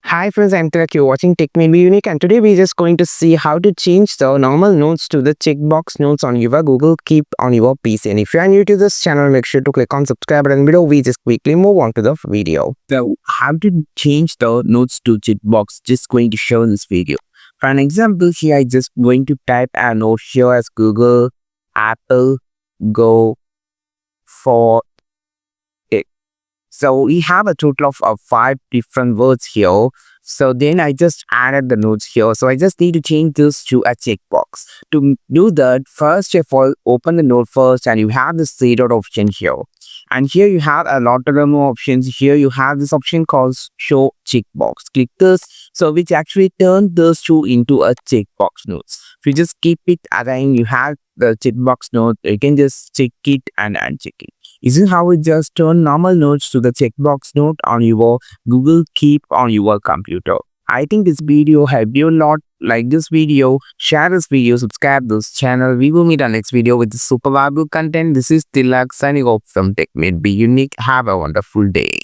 Hi friends, I'm Tilak. You're watching Tech May Be Unique, and today we're just going to see how to change the normal notes to the checkbox notes on your Google Keep on your PC. And if you are new to this channel, make sure to click on subscribe button below. We just quickly move on to the video. So how to change the notes to checkbox, just going to show in this video. For an example here, I just going to type a note here as Google, Apple, Go for it. So we have a total of 5 different words here. So then I just added the notes here. So I just need to change this to a checkbox. To do that, first of all, open the note first and you have this 3 dot option here. And here you have a lot of more options. Here you have this option called show checkbox. Click this. So which actually turn those two into a checkbox notes. If you just keep it aligned, you have the checkbox note. You can just check it and uncheck it. Isn't how we just turn normal notes to the checkbox note on your Google Keep on your computer. I think this video helped you a lot. Like this video, share this video, subscribe this channel. We will meet on next video with super valuable content. This is Tilak signing off from Tech Made Be Unique. Have a wonderful day.